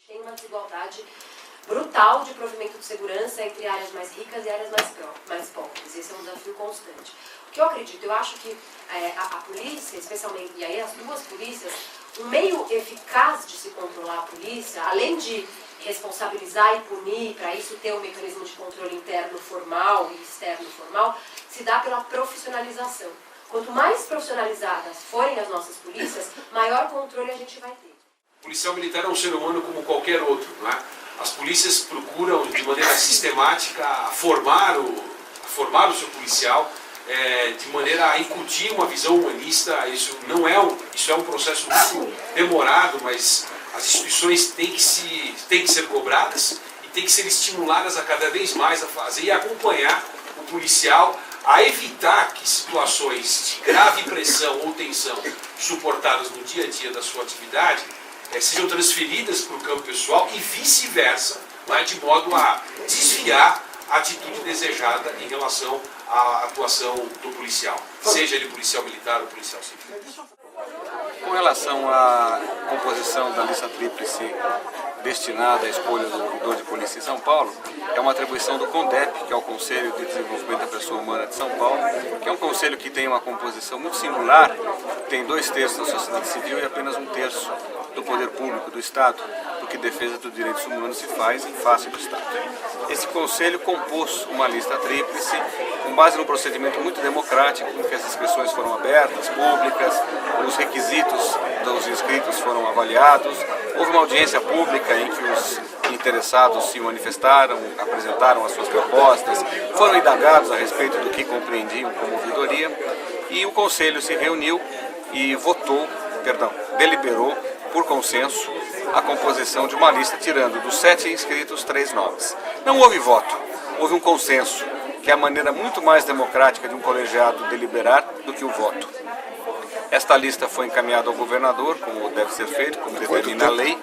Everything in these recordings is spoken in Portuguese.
Tem uma desigualdade brutal de provimento de segurança entre áreas mais ricas e áreas mais pobres. Esse é um desafio constante. O que eu acredito, eu acho que a polícia, especialmente, e aí as duas polícias, um meio eficaz de se controlar a polícia, além de responsabilizar e punir, para isso ter um mecanismo de controle interno formal e externo formal, se dá pela profissionalização. Quanto mais profissionalizadas forem as nossas polícias, maior controle a gente vai ter. O policial militar é um ser humano como qualquer outro, não é? As polícias procuram de maneira sistemática formar o seu policial, de maneira a incutir uma visão humanista. Isso é um processo muito demorado, mas as instituições têm que ser cobradas e têm que ser estimuladas a cada vez mais a fazer e acompanhar o policial a evitar que situações de grave pressão ou tensão suportadas no dia a dia da sua atividade sejam transferidas para o campo pessoal e vice-versa, de modo a desviar a atitude desejada em relação à atuação do policial, seja ele policial militar ou policial civil. Com relação à composição da lista tríplice destinada à escolha do ouvidor de polícia em São Paulo, é uma atribuição do CONDEP, que é o Conselho de Desenvolvimento da Pessoa Humana de São Paulo, que é um conselho que tem uma composição muito singular, tem 2/3 da sociedade civil e apenas 1/3 do poder público do Estado, porque defesa dos direitos humanos se faz em face do Estado. Esse conselho compôs uma lista tríplice com base num procedimento muito democrático, em que as inscrições foram abertas, públicas, os requisitos dos inscritos foram avaliados, houve uma audiência pública em que os interessados se manifestaram, apresentaram as suas propostas, foram indagados a respeito do que compreendiam como ouvidoria, e o conselho se reuniu e deliberou por consenso a composição de uma lista, tirando dos 7 inscritos 3 nomes. Não houve voto, houve um consenso, que é a maneira muito mais democrática de um colegiado deliberar do que o voto. Esta lista foi encaminhada ao governador, como deve ser feito, como determina a lei,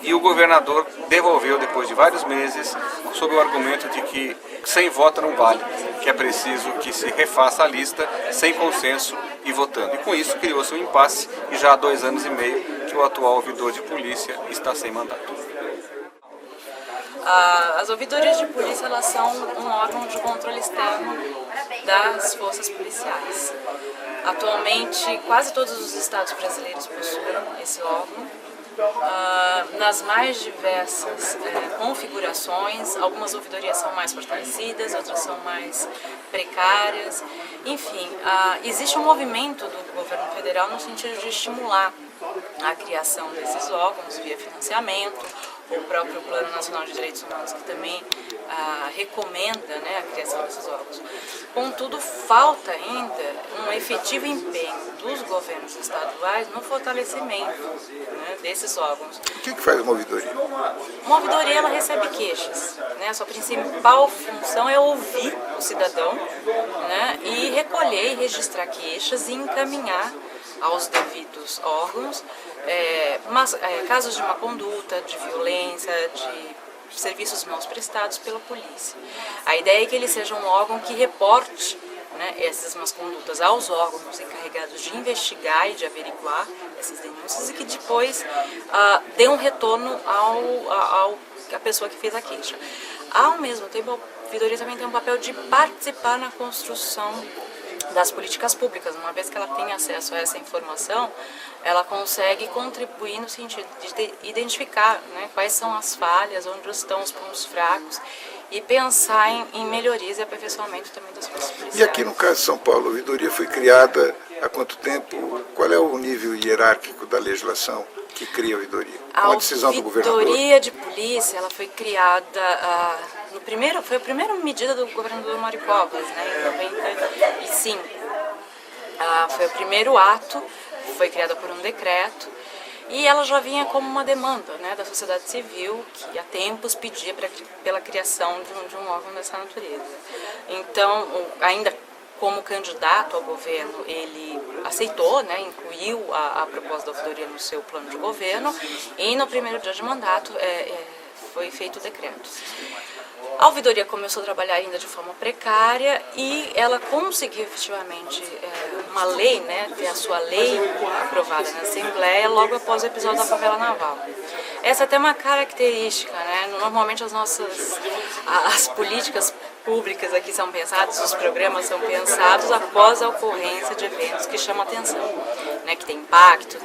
e o governador devolveu depois de vários meses, sob o argumento de que sem voto não vale, que é preciso que se refaça a lista sem consenso e votando. E com isso criou-se um impasse e já há 2 anos e meio que o atual ouvidor de polícia está sem mandato. As ouvidorias de polícia, elas são um órgão de controle externo das forças policiais. Atualmente, quase todos os estados brasileiros possuem esse órgão, nas mais diversas configurações. Algumas ouvidorias são mais fortalecidas, outras são mais precárias. Enfim, existe um movimento do governo federal no sentido de estimular a criação desses órgãos via financiamento. O próprio Plano Nacional de Direitos Humanos, que também recomenda, a criação desses órgãos. Contudo, falta ainda um efetivo empenho dos governos estaduais no fortalecimento desses órgãos. O que faz uma ouvidoria? Uma ouvidoria, ela recebe queixas. A sua principal função é ouvir o cidadão, e recolher e registrar queixas e encaminhar aos devidos órgãos casos de má conduta, de violência, de serviços mal prestados pela polícia. A ideia é que ele seja um órgão que reporte essas más condutas aos órgãos encarregados de investigar e de averiguar essas denúncias e que depois dê um retorno à pessoa que fez a queixa. Ao mesmo tempo, a ouvidoria também tem um papel de participar na construção das políticas públicas. Uma vez que ela tem acesso a essa informação, ela consegue contribuir no sentido de identificar quais são as falhas, onde estão os pontos fracos e pensar em melhorias e aperfeiçoamento também das forças policiais. E aqui no caso de São Paulo, a ouvidoria foi criada há quanto tempo? Qual é o nível hierárquico da legislação que cria a ouvidoria? Uma decisão do governador? A ouvidoria de polícia, ela foi criada foi a primeira medida do governador Mário Covas, em 95. Foi o primeiro ato, foi criada por um decreto, e ela já vinha como uma demanda da sociedade civil, que há tempos pedia pela criação de um órgão dessa natureza. Então, ainda como candidato ao governo, ele aceitou, incluiu a proposta da ouvidoria no seu plano de governo, e no primeiro dia de mandato foi feito o decreto. A ouvidoria começou a trabalhar ainda de forma precária e ela conseguiu efetivamente uma lei, né, ter a sua lei aprovada na Assembleia logo após o episódio da favela naval. Essa é até uma característica, né? Normalmente as políticas públicas aqui são pensadas, os programas são pensados após a ocorrência de eventos que chamam atenção, né, que tem impacto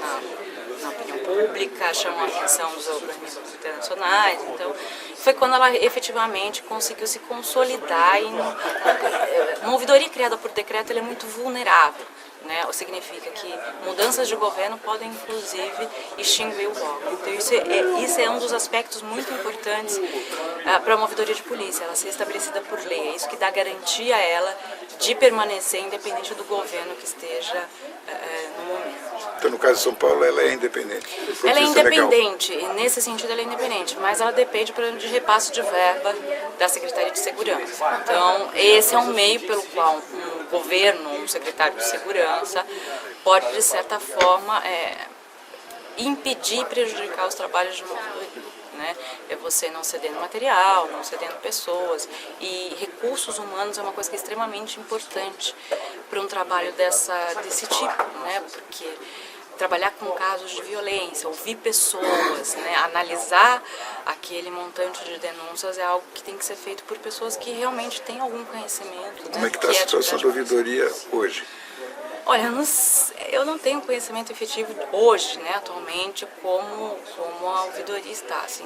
na opinião pública, chamam a atenção dos organismos internacionais. Então, foi quando ela efetivamente conseguiu se consolidar. Uma ouvidoria criada por decreto ela é muito vulnerável, né? Significa que mudanças de governo podem, inclusive, extinguir o órgão. Então, isso é um dos aspectos muito importantes para uma ouvidoria de polícia, ela ser estabelecida por lei. É isso que dá garantia a ela de permanecer independente do governo que esteja no momento. Então, no caso de São Paulo, ela é independente? Ela é independente, e nesse sentido ela é independente, mas ela depende, por exemplo, de repasse de verba da Secretaria de Segurança. Então, esse é um meio pelo qual um governo, um secretário de Segurança, pode, de certa forma, impedir e prejudicar os trabalhos de uma ouvidoria. Né? É você não cedendo material, não cedendo pessoas, e recursos humanos é uma coisa que é extremamente importante para um trabalho desse tipo, né? Porque trabalhar com casos de violência, ouvir pessoas, né? Analisar aquele montante de denúncias é algo que tem que ser feito por pessoas que realmente têm algum conhecimento. Como é que está a situação da ouvidoria hoje? Olha, eu não tenho conhecimento efetivo hoje, né, atualmente, como a ouvidoria está. Assim,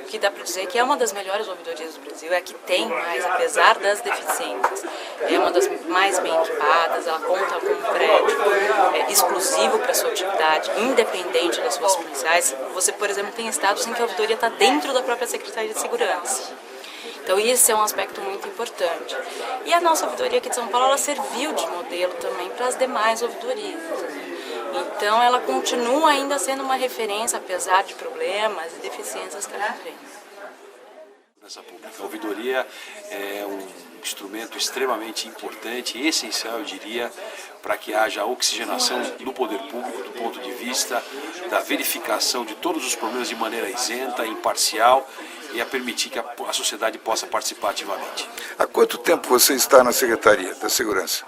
o que dá para dizer é que é uma das melhores ouvidorias do Brasil, é a que tem mais, apesar das deficiências, é uma das mais bem equipadas, ela conta com um prédio exclusivo para sua atividade, independente das suas policiais. Você, por exemplo, tem estados em que a ouvidoria está dentro da própria Secretaria de Segurança. Então, isso é um aspecto muito importante. E a nossa ouvidoria aqui de São Paulo, ela serviu de modelo também para as demais ouvidorias. Então, ela continua ainda sendo uma referência, apesar de problemas e deficiências que ela enfrenta. A ouvidoria é um instrumento extremamente importante e essencial, eu diria, para que haja oxigenação no poder público do ponto de vista da verificação de todos os problemas de maneira isenta, imparcial e a permitir que a sociedade possa participar ativamente. Há quanto tempo você está na Secretaria da Segurança?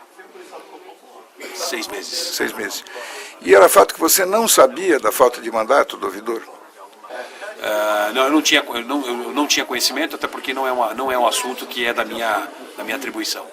6 meses. 6 meses. E era fato que você não sabia da falta de mandato do ouvidor? Não, eu não tinha conhecimento, até porque não é um assunto que é da minha atribuição.